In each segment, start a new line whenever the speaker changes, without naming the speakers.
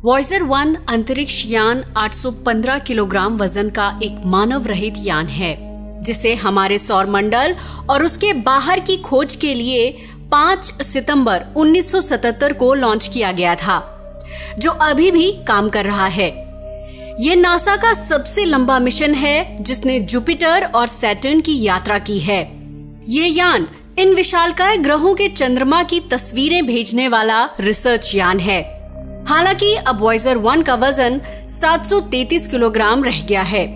Voyager 1 अंतरिक्ष यान 815 kilogram वजन का एक मानव रहित यान है, जिसे हमारे सौर मंडल और उसके बाहर की खोज के लिए 5 सितंबर 1977 को लॉन्च किया गया था, जो अभी भी काम कर रहा है। ये नासा का सबसे लंबा मिशन है जिसने जुपिटर और सैटर्न की यात्रा की है। ये यान इन विशालकाय ग्रहों के चंद्रमा की तस्वीरें भेजने वाला रिसर्च यान है। हालांकि अब वॉयजर 1 का वजन 733 किलोग्राम रह गया है।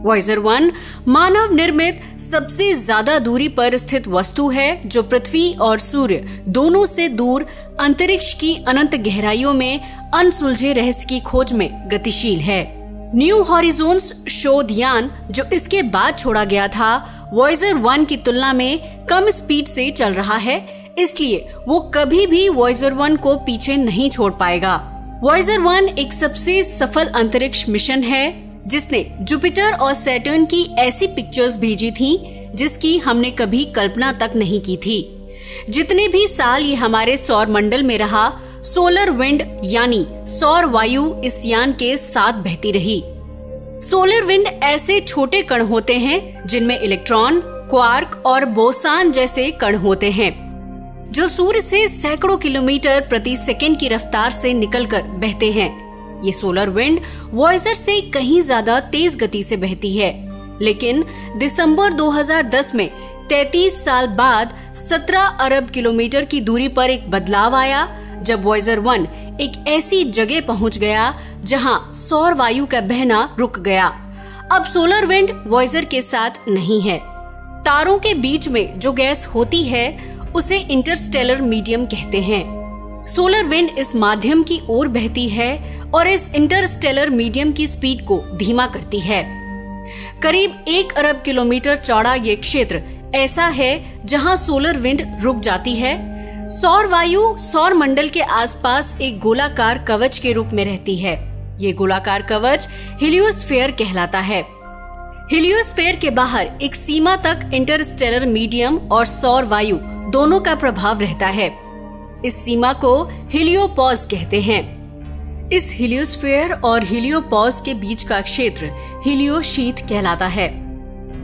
वॉयजर 1 मानव निर्मित सबसे ज्यादा दूरी पर स्थित वस्तु है जो पृथ्वी और सूर्य दोनों से दूर अंतरिक्ष की अनंत गहराइयों में अनसुलझे रहस्य की खोज में गतिशील है। न्यू हॉरिजॉन्स शोध यान जो इसके बाद छोड़ा गया था, वॉयजर 1 की तुलना में कम स्पीड से चल रहा है, इसलिए वो कभी भी वॉयजर 1 को पीछे नहीं छोड़ पाएगा। वॉयजर 1 एक सबसे सफल अंतरिक्ष मिशन है जिसने जुपिटर और सैटर्न की ऐसी पिक्चर्स भेजी थी जिसकी हमने कभी कल्पना तक नहीं की थी। जितने भी साल ये हमारे सौर मंडल में रहा, सोलर विंड यानी सौर वायु इस यान के साथ बहती रही। सोलर विंड ऐसे छोटे कण होते हैं जिनमें इलेक्ट्रॉन, क्वार्क और बोसान जैसे कण होते हैं, जो सूर्य से सैकड़ों किलोमीटर प्रति सेकंड की रफ्तार से निकलकर बहते हैं। ये सोलर विंड वॉयजर से कहीं ज्यादा तेज गति से बहती है, लेकिन दिसंबर 2010 में 33 साल बाद 17 अरब किलोमीटर की दूरी पर एक बदलाव आया, जब वॉयजर 1 एक ऐसी जगह पहुंच गया जहां सौर वायु का बहना रुक गया। अब सोलर विंड वॉयजर के साथ नहीं है। तारों के बीच में जो गैस होती है उसे इंटरस्टेलर मीडियम कहते हैं। सोलर विंड इस माध्यम की ओर बहती है और इस इंटरस्टेलर मीडियम की स्पीड को धीमा करती है। करीब 1 अरब किलोमीटर चौड़ा ये क्षेत्र ऐसा है जहां सोलर विंड रुक जाती है। सौर वायु सौर मंडल के आसपास एक गोलाकार कवच के रूप में रहती है। ये गोलाकार कवच हीलियोस्फीयर कहलाता है। हीलियोस्फीयर के बाहर एक सीमा तक इंटरस्टेलर मीडियम और सौर वायु दोनों का प्रभाव रहता है। इस सीमा को हीलियोपॉज कहते हैं। इस हीलियोस्फीयर और हीलियोपॉज के बीच का क्षेत्र हीलियोशीथ कहलाता है।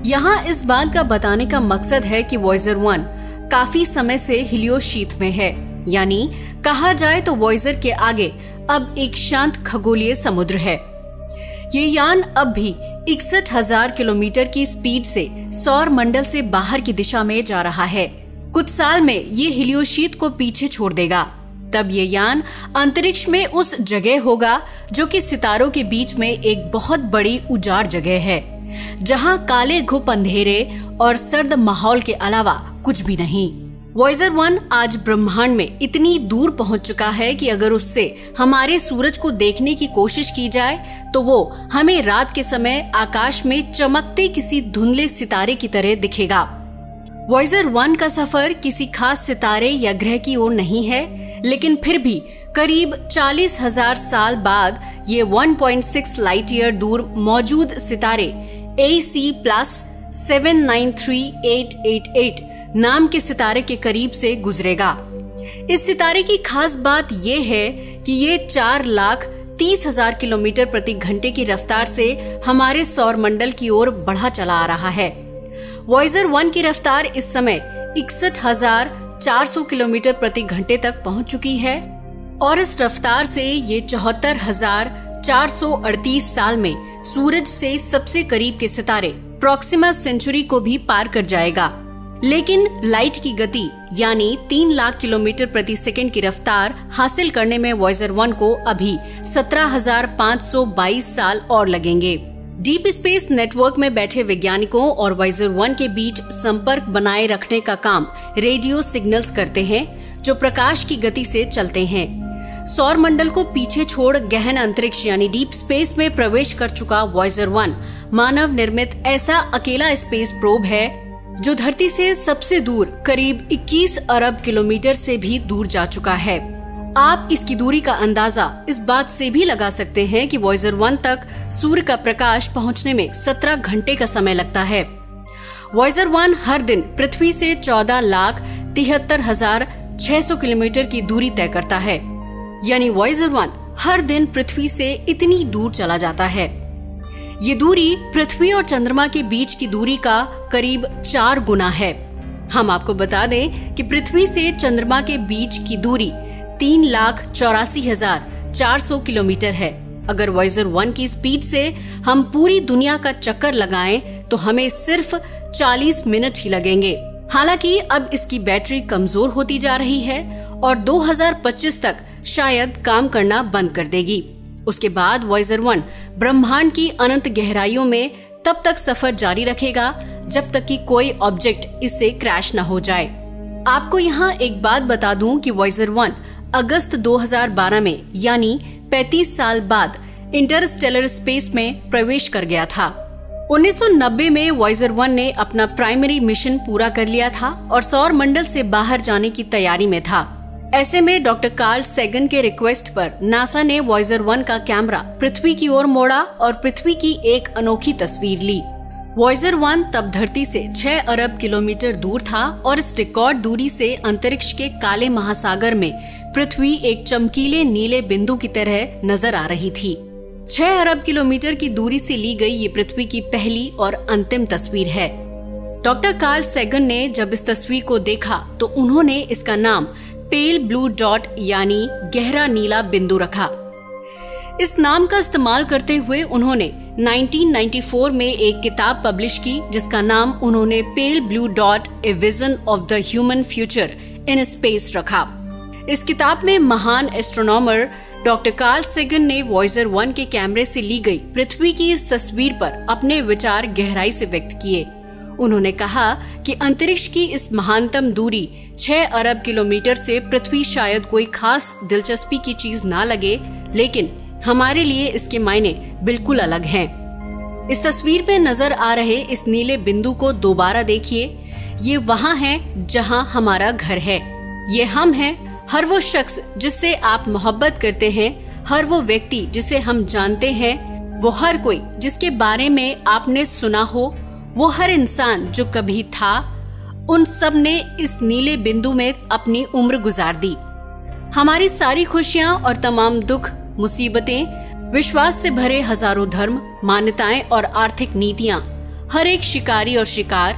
यहाँ इस बात का बताने का मकसद है कि वॉयजर 1 काफी समय से हीलियोशीथ में है, यानी कहा जाए तो वॉयजर के आगे अब एक शांत खगोलीय समुद्र है। ये यान अब भी 61,000 किलोमीटर की स्पीड से सौर मंडल से बाहर की दिशा में जा रहा है। कुछ साल में ये हीलियोशीथ को पीछे छोड़ देगा। तब ये यान अंतरिक्ष में उस जगह होगा जो कि सितारों के बीच में एक बहुत बड़ी उजाड़ जगह है, जहां काले घुप अंधेरे और सर्द माहौल के अलावा कुछ भी नहीं। वॉयजर 1 आज ब्रह्मांड में इतनी दूर पहुंच चुका है कि अगर उससे हमारे सूरज को देखने की कोशिश की जाए तो वो हमें रात के समय आकाश में चमकते किसी धुंधले सितारे की तरह दिखेगा। वॉयजर 1 का सफर किसी खास सितारे या ग्रह की ओर नहीं है, लेकिन फिर भी करीब 40,000 साल बाद ये 1.6 लाइट ईयर दूर मौजूद सितारे AC+7938888 नाम के सितारे के करीब से गुजरेगा। इस सितारे की खास बात ये है कि ये 4,30,000 किलोमीटर प्रति घंटे की रफ्तार से हमारे सौर मंडल की ओर बढ़ा चला आ रहा है। वॉयजर 1 की रफ्तार इस समय 61,400 किलोमीटर प्रति घंटे तक पहुंच चुकी है और इस रफ्तार से ये 74,438 साल में सूरज से सबसे करीब के सितारे प्रॉक्सिमा सेंचुरी को भी पार कर जाएगा। लेकिन लाइट की गति यानी 3 लाख किलोमीटर प्रति सेकंड की रफ्तार हासिल करने में वॉयजर 1 को अभी 17,522 साल और लगेंगे। डीप स्पेस नेटवर्क में बैठे वैज्ञानिकों और वॉयजर 1 के बीच संपर्क बनाए रखने का काम रेडियो सिग्नल्स करते हैं, जो प्रकाश की गति से चलते हैं। सौर मंडल को पीछे छोड़ गहन अंतरिक्ष यानी डीप स्पेस में प्रवेश कर चुका वॉयजर 1 मानव निर्मित ऐसा अकेला स्पेस प्रोब है जो धरती से सबसे दूर करीब 21 अरब किलोमीटर से भी दूर जा चुका है। आप इसकी दूरी का अंदाजा इस बात से भी लगा सकते हैं कि वॉयजर 1 तक सूर्य का प्रकाश पहुंचने में 17 घंटे का समय लगता है। वॉयजर 1 हर दिन पृथ्वी से 14,73,600 किलोमीटर की दूरी तय करता है, यानी वॉयजर 1 हर दिन पृथ्वी से इतनी दूर चला जाता है। ये दूरी पृथ्वी और चंद्रमा के बीच की दूरी का करीब 4 गुना है। हम आपको बता दें कि पृथ्वी से चंद्रमा के बीच की दूरी 3,84,400 किलोमीटर है। अगर वॉयेजर 1 की स्पीड से हम पूरी दुनिया का चक्कर लगाएं तो हमें सिर्फ 40 मिनट ही लगेंगे। हालांकि अब इसकी बैटरी कमजोर होती जा रही है और 2025 तक शायद काम करना बंद कर देगी। उसके बाद वॉयेजर 1 ब्रह्मांड की अनंत गहराइयों में तब तक सफर जारी रखेगा जब तक कि कोई ऑब्जेक्ट इससे क्रैश न हो जाए। आपको यहाँ एक बात बता दूं कि वॉयेजर 1 अगस्त 2012 में यानी 35 साल बाद इंटरस्टेलर स्पेस में प्रवेश कर गया था। 1990 में वॉयेजर 1 ने अपना प्राइमरी मिशन पूरा कर लिया था और सौर मंडल से बाहर जाने की तैयारी में था। ऐसे में डॉक्टर कार्ल सेगन के रिक्वेस्ट पर नासा ने वॉयेजर 1 का कैमरा पृथ्वी की ओर मोड़ा और पृथ्वी की एक अनोखी तस्वीर ली। वॉयेजर 1 तब धरती से 6 अरब किलोमीटर दूर था और इस रिकॉर्ड दूरी से अंतरिक्ष के काले महासागर में पृथ्वी एक चमकीले नीले बिंदु की तरह नजर आ रही थी। 6 अरब किलोमीटर की दूरी से ली गई ये पृथ्वी की पहली और अंतिम तस्वीर है। डॉक्टर कार्ल सेगन ने जब इस तस्वीर को देखा तो उन्होंने इसका नाम पेल ब्लू डॉट यानी गहरा नीला बिंदु रखा। इस नाम का इस्तेमाल करते हुए उन्होंने 1994 में एक किताब पब्लिश की जिसका नाम उन्होंने pale blue dot a vision of the human future in space रखा। इस किताब में महान एस्ट्रोनॉमर डॉक्टर कार्ल सेगन ने वॉयेजर 1 के कैमरे से ली गई पृथ्वी की इस तस्वीर पर अपने विचार गहराई से व्यक्त किए। उन्होंने कहा कि अंतरिक्ष की इस महानतम दूरी 6 अरब किलोमीटर से पृथ्वी शायद कोई खास दिलचस्पी की चीज ना लगे, लेकिन हमारे लिए इसके मायने बिल्कुल अलग हैं। इस तस्वीर में नजर आ रहे इस नीले बिंदु को दोबारा देखिए। ये वहाँ है जहाँ हमारा घर है। ये हम हैं, हर वो शख्स जिससे आप मोहब्बत करते हैं, हर वो व्यक्ति जिसे हम जानते हैं, वो हर कोई जिसके बारे में आपने सुना हो, वो हर इंसान जो कभी था, उन सब ने इस नीले बिंदु में अपनी उम्र गुजार दी। हमारी सारी खुशियाँ और तमाम दुख, मुसीबतें, विश्वास से भरे हजारों धर्म, मान्यताएं और आर्थिक नीतियाँ, हर एक शिकारी और शिकार,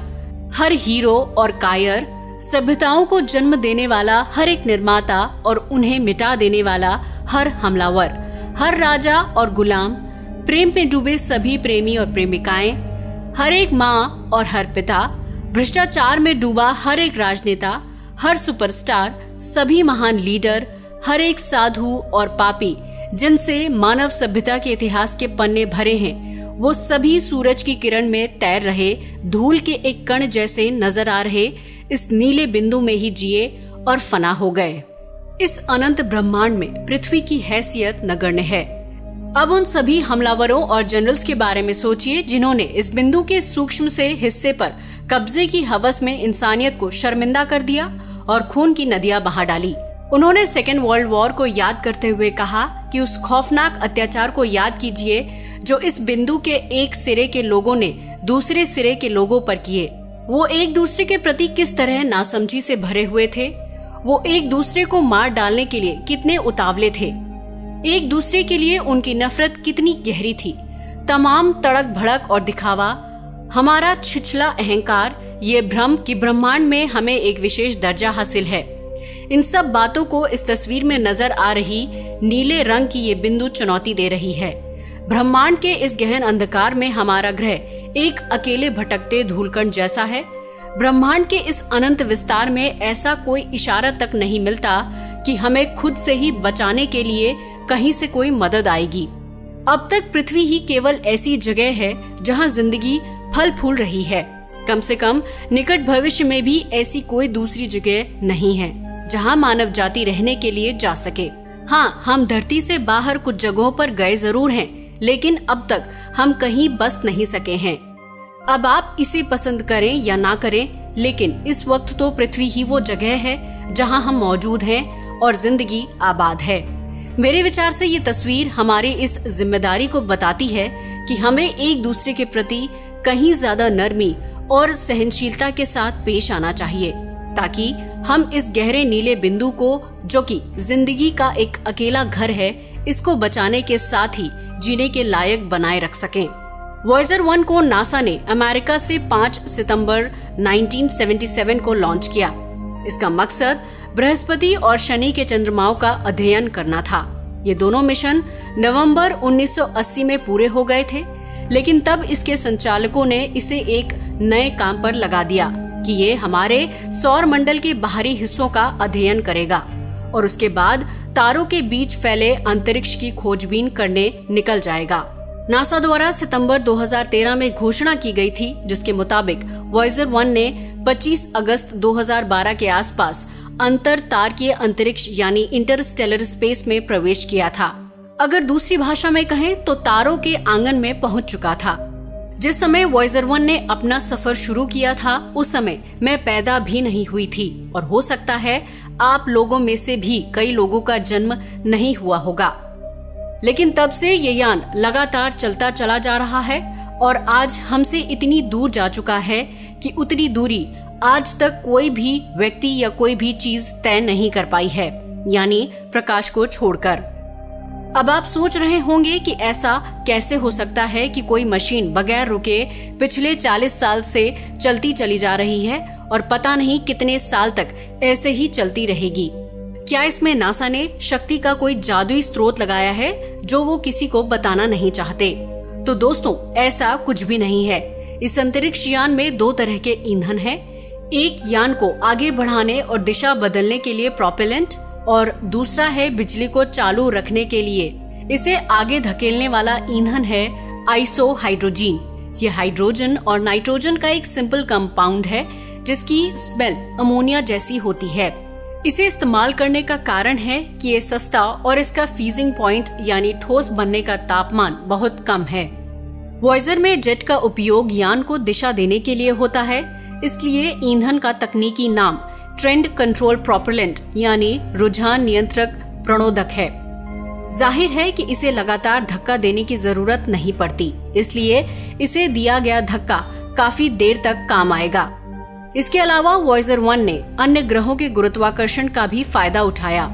हर हीरो और कायर, सभ्यताओं को जन्म देने वाला हर एक निर्माता और उन्हें मिटा देने वाला हर हमलावर, हर राजा और गुलाम, प्रेम में डूबे सभी प्रेमी और प्रेमिकाएं, हर एक माँ और हर पिता, भ्रष्टाचार में डूबा हर एक राजनेता, हर सुपरस्टार, सभी महान लीडर, हर एक साधु और पापी जिनसे मानव सभ्यता के इतिहास के पन्ने भरे हैं, वो सभी सूरज की किरण में तैर रहे धूल के एक कण जैसे नजर आ रहे इस नीले बिंदु में ही जिए और फना हो गए। इस अनंत ब्रह्मांड में पृथ्वी की हैसियत नगण्य है। अब उन सभी हमलावरों और जनरल्स के बारे में सोचिए जिन्होंने इस बिंदु के सूक्ष्म से हिस्से पर कब्जे की हवस में इंसानियत को शर्मिंदा कर दिया और खून की नदियां बहा डाली। उन्होंने सेकेंड वर्ल्ड वॉर को याद करते हुए कहा कि उस खौफनाक अत्याचार को याद कीजिए जो इस बिंदु के एक सिरे के लोगों ने दूसरे सिरे के लोगों पर किए। वो एक दूसरे के प्रति किस तरह नासमझी से भरे हुए थे। वो एक दूसरे को मार डालने के लिए कितने उतावले थे। एक दूसरे के लिए उनकी नफरत कितनी गहरी थी। तमाम तड़क भड़क और दिखावा, हमारा छिछला अहंकार, ये भ्रम कि ब्रह्मांड में हमें एक विशेष दर्जा हासिल है, इन सब बातों को इस तस्वीर में नजर आ रही नीले रंग की ये बिंदु चुनौती दे रही है। ब्रह्मांड के इस गहन अंधकार में हमारा ग्रह एक अकेले भटकते धूलकण जैसा है। ब्रह्मांड के इस अनंत विस्तार में ऐसा कोई इशारा तक नहीं मिलता कि हमें खुद से ही बचाने के लिए कहीं से कोई मदद आएगी। अब तक पृथ्वी ही केवल ऐसी जगह है जहां जिंदगी फल फूल रही है। कम से कम निकट भविष्य में भी ऐसी कोई दूसरी जगह नहीं है जहां मानव जाति रहने के लिए जा सके। हाँ, हम धरती से बाहर कुछ जगहों पर गए जरूर हैं, लेकिन अब तक हम कहीं बस नहीं सके हैं। अब आप इसे पसंद करें या ना करें, लेकिन इस वक्त तो पृथ्वी ही वो जगह है जहां हम मौजूद हैं और जिंदगी आबाद है। मेरे विचार से ये तस्वीर हमारी इस जिम्मेदारी को बताती है कि हमें एक दूसरे के प्रति कहीं ज्यादा नरमी और सहनशीलता के साथ पेश आना चाहिए, ताकि हम इस गहरे नीले बिंदु को, जो कि जिंदगी का एक अकेला घर है, इसको बचाने के साथ ही जीने के लायक बनाए रख सकें। वॉयेजर 1 को नासा ने अमेरिका से 5 सितंबर 1977 को लॉन्च किया। इसका मकसद बृहस्पति और शनि के चंद्रमाओं का अध्ययन करना था। ये दोनों मिशन नवंबर 1980 में पूरे हो गए थे, लेकिन तब इसके संचालकों ने इसे एक नए काम पर लगा दिया कि ये हमारे सौर मंडल के बाहरी हिस्सों का अध्ययन करेगा और उसके बाद तारों के बीच फैले अंतरिक्ष की खोजबीन करने निकल जाएगा। नासा द्वारा सितंबर 2013 में घोषणा की गई थी, जिसके मुताबिक वॉयेजर 1 ने 25 अगस्त 2012 के आसपास अंतर तारकीय अंतरिक्ष यानी इंटरस्टेलर स्पेस में प्रवेश किया था। अगर दूसरी भाषा में कहें तो तारों के आंगन में पहुंच चुका था। जिस समय वॉयेजर 1 ने अपना सफर शुरू किया था उस समय मैं पैदा भी नहीं हुई थी और हो सकता है आप लोगों में से भी कई लोगों का जन्म नहीं हुआ होगा। लेकिन तब से ये यान लगातार चलता चला जा रहा है और आज हमसे इतनी दूर जा चुका है कि उतनी दूरी आज तक कोई भी व्यक्ति या कोई भी चीज तय नहीं कर पाई है, यानी प्रकाश को छोड़कर। अब आप सोच रहे होंगे कि ऐसा कैसे हो सकता है कि कोई मशीन बगैर रुके पिछले 40 साल से चलती चली जा रही है और पता नहीं कितने साल तक ऐसे ही चलती रहेगी। क्या इसमें नासा ने शक्ति का कोई जादुई स्रोत लगाया है जो वो किसी को बताना नहीं चाहते? तो दोस्तों, ऐसा कुछ भी नहीं है। इस अंतरिक्ष यान में 2 तरह के ईंधन हैं। एक यान को आगे बढ़ाने और दिशा बदलने के लिए प्रोपेलेंट और दूसरा है बिजली को चालू रखने के लिए इसे आगे धकेलने वाला ईंधन है आइसो हाइड्रोजन। ये हाइड्रोजन और नाइट्रोजन का एक सिंपल कंपाउंड है जिसकी स्मेल अमोनिया जैसी होती है। इसे इस्तेमाल करने का कारण है कि ये सस्ता और इसका फ्रीजिंग पॉइंट यानी ठोस बनने का तापमान बहुत कम है। वॉयेजर में जेट का उपयोग यान को दिशा देने के लिए होता है, इसलिए ईंधन का तकनीकी नाम ट्रेंड कंट्रोल प्रोपेलेंट यानी रुझान नियंत्रक प्रणोदक है। जाहिर है कि इसे लगातार धक्का देने की जरूरत नहीं पड़ती, इसलिए इसे दिया गया धक्का काफी देर तक काम आएगा। इसके अलावा वॉयेजर 1 ने अन्य ग्रहों के गुरुत्वाकर्षण का भी फायदा उठाया।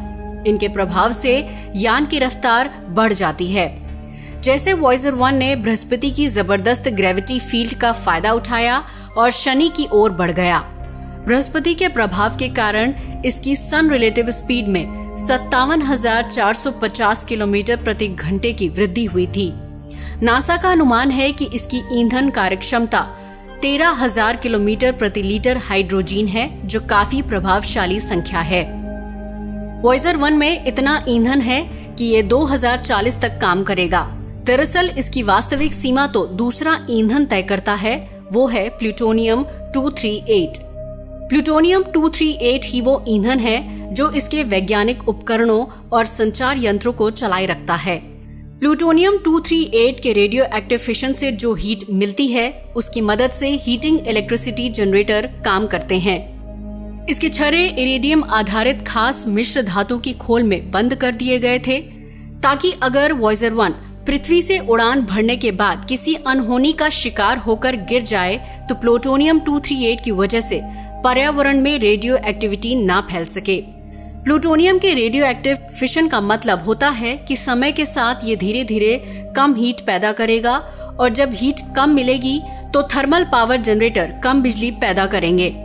इनके प्रभाव से यान की रफ्तार बढ़ जाती है। जैसे वॉयेजर 1 ने बृहस्पति की जबरदस्त ग्रेविटी फील्ड का फायदा उठाया और शनि की ओर बढ़ गया। बृहस्पति के प्रभाव के कारण इसकी सन रिलेटिव स्पीड में 57,450 किलोमीटर प्रति घंटे की वृद्धि हुई थी। नासा का अनुमान है कि इसकी ईंधन कार्यक्षमता 13,000 किलोमीटर प्रति लीटर हाइड्रोजन है, जो काफी प्रभावशाली संख्या है। वॉयेजर 1 में इतना ईंधन है कि ये 2040 तक काम करेगा। दरअसल इसकी वास्तविक सीमा तो दूसरा ईंधन तय करता है, वो है प्लूटोनियम 238। प्लूटोनियम 238 ही वो ईंधन है जो इसके वैज्ञानिक उपकरणों और संचार यंत्रों को चलाए रखता है। प्लूटोनियम 238 के रेडियो एक्टिव फिशन से जो हीट मिलती है उसकी मदद से हीटिंग इलेक्ट्रिसिटी जनरेटर काम करते हैं। इसके छर्रे इरेडियम आधारित खास मिश्र धातु की खोल में बंद कर दिए गए थे ताकि अगर वॉयेजर 1 पृथ्वी से उड़ान भरने के बाद किसी अनहोनी का शिकार होकर गिर जाए तो प्लूटोनियम 238 की वजह से पर्यावरण में रेडियो एक्टिविटी ना फैल सके। प्लूटोनियम के रेडियो एक्टिव फिशन का मतलब होता है कि समय के साथ ये धीरे धीरे कम हीट पैदा करेगा और जब हीट कम मिलेगी तो थर्मल पावर जनरेटर कम बिजली पैदा करेंगे।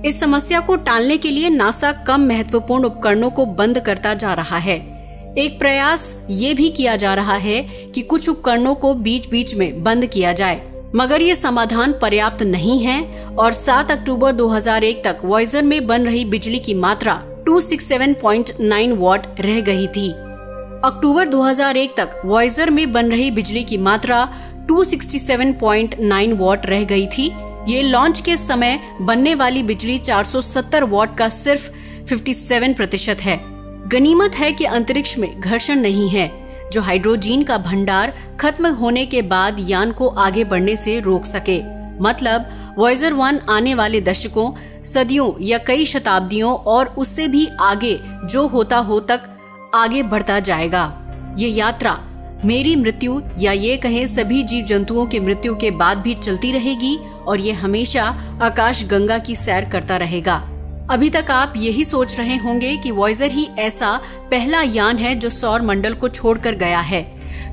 इस समस्या को टालने के लिए नासा कम महत्वपूर्ण उपकरणों को बंद करता जा रहा है। एक प्रयास ये भी किया जा रहा है कि कुछ उपकरणों को बीच बीच में बंद किया जाए, मगर ये समाधान पर्याप्त नहीं है और 7 अक्टूबर 2001 तक वॉयेजर में बन रही बिजली की मात्रा 267.9 वॉट रह गई थी। अक्टूबर 2001 तक वॉयेजर में बन रही बिजली की मात्रा 267.9 वॉट रह गई थी। ये लॉन्च के समय बनने वाली बिजली 470 वॉट का सिर्फ 57% है। गनीमत है कि अंतरिक्ष में घर्षण नहीं है, जो हाइड्रोजन का भंडार खत्म होने के बाद यान को आगे बढ़ने से रोक सके। मतलब वॉयेजर 1 आने वाले दशकों, सदियों या कई शताब्दियों और उससे भी आगे जो होता हो तक आगे बढ़ता जाएगा। ये यात्रा मेरी मृत्यु या ये कहें सभी जीव जंतुओं की मृत्यु के बाद भी चलती रहेगी और ये हमेशा आकाश गंगा की सैर करता रहेगा। अभी तक आप यही सोच रहे होंगे कि वॉयेजर ही ऐसा पहला यान है जो सौर मंडल को छोड़कर गया है,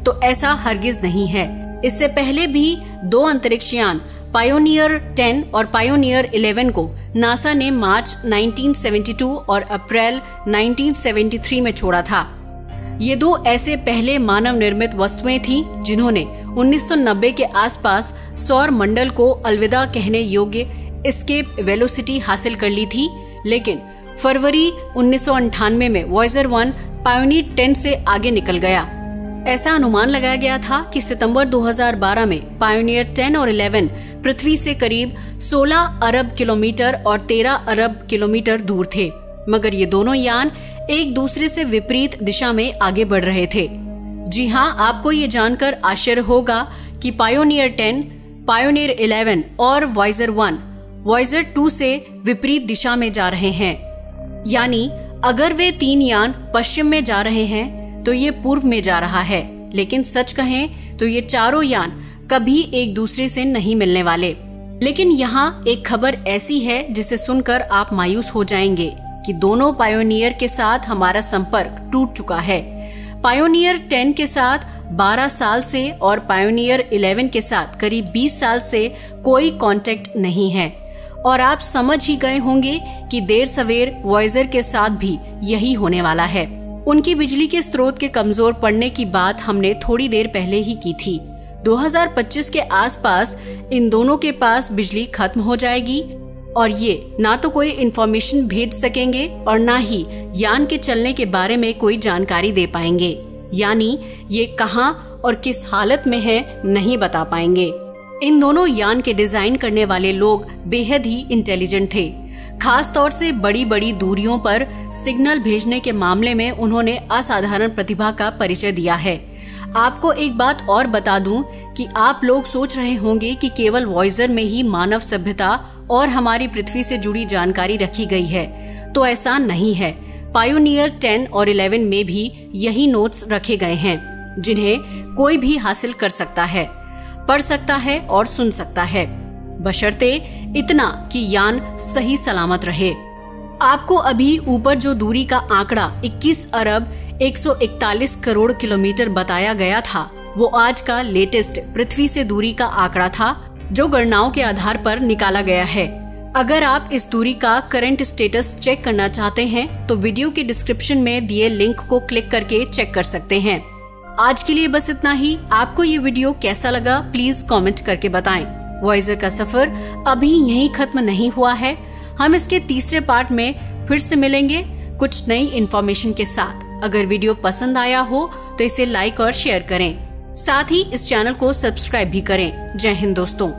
तो ऐसा हरगिज नहीं है। इससे पहले भी 2 अंतरिक्ष यान पायोनियर 10 और पायोनियर 11 को नासा ने मार्च 1972 और अप्रैल 1973 में छोड़ा था। ये 2 ऐसे पहले मानव निर्मित वस्तुएं थीं जिन्होंने 1990 के आसपास सौर मंडल को अलविदा कहने योग्य एस्केप वेलोसिटी हासिल कर ली थी, लेकिन फरवरी 1998 में वॉयेजर 1 पायोनियर 10 से आगे निकल गया। ऐसा अनुमान लगाया गया था कि सितंबर 2012 में पायोनियर 10 और 11 पृथ्वी से करीब 16 अरब किलोमीटर और 13 अरब किलोमीटर दूर थे, मगर ये दोनों यान एक दूसरे से विपरीत दिशा में आगे बढ़ रहे थे। जी हाँ, आपको ये जानकर आश्चर्य होगा कि पायोनियर 10, पायोनियर 11 और वॉयेजर 1 वॉयेजर 2 से विपरीत दिशा में जा रहे हैं। यानी अगर वे 3 यान पश्चिम में जा रहे हैं तो ये पूर्व में जा रहा है, लेकिन सच कहें तो ये चारों यान कभी एक दूसरे से नहीं मिलने वाले। लेकिन यहाँ एक खबर ऐसी है जिसे सुनकर आप मायूस हो जाएंगे कि दोनों पायोनियर के साथ हमारा संपर्क टूट चुका है। पायोनियर 10 के साथ 12 साल से और पायोनियर 11 के साथ करीब 20 साल से कोई कांटेक्ट नहीं है। और आप समझ ही गए होंगे कि देर सवेर वॉयेजर के साथ भी यही होने वाला है। उनकी बिजली के स्रोत के कमजोर पड़ने की बात हमने थोड़ी देर पहले ही की थी। 2025 के आसपास इन दोनों के पास बिजली खत्म हो जाएगी और ये ना तो कोई इंफॉर्मेशन भेज सकेंगे और ना ही यान के चलने के बारे में कोई जानकारी दे पाएंगे। यानी ये कहां और किस हालत में है नहीं बता पाएंगे। इन दोनों यान के डिजाइन करने वाले लोग बेहद ही इंटेलिजेंट थे। खास तौर से बड़ी बड़ी दूरियों पर सिग्नल भेजने के मामले में उन्होंने असाधारण प्रतिभा का परिचय दिया है। आपको एक बात और बता दूं कि आप लोग सोच रहे होंगे कि केवल वॉयेजर में ही मानव सभ्यता और हमारी पृथ्वी से जुड़ी जानकारी रखी गई है, तो ऐसा नहीं है। पायोनियर 10 और 11 में भी यही नोट्स रखे गए हैं जिन्हें कोई भी हासिल कर सकता है, पढ़ सकता है और सुन सकता है, बशर्ते इतना कि यान सही सलामत रहे। आपको अभी ऊपर जो दूरी का आंकड़ा 21 अरब 141 करोड़ किलोमीटर बताया गया था, वो आज का लेटेस्ट पृथ्वी से दूरी का आंकड़ा था जो गणनाओं के आधार पर निकाला गया है। अगर आप इस दूरी का करंट स्टेटस चेक करना चाहते हैं तो वीडियो के डिस्क्रिप्शन में दिए लिंक को क्लिक करके चेक कर सकते हैं। आज के लिए बस इतना ही। आपको ये वीडियो कैसा लगा प्लीज कमेंट करके बताएं। वॉयेजर का सफर अभी यहीं खत्म नहीं हुआ है। हम इसके तीसरे पार्ट में फिर से मिलेंगे कुछ नई इन्फॉर्मेशन के साथ। अगर वीडियो पसंद आया हो तो इसे लाइक और शेयर करें, साथ ही इस चैनल को सब्सक्राइब भी करें। जय हिंद दोस्तों।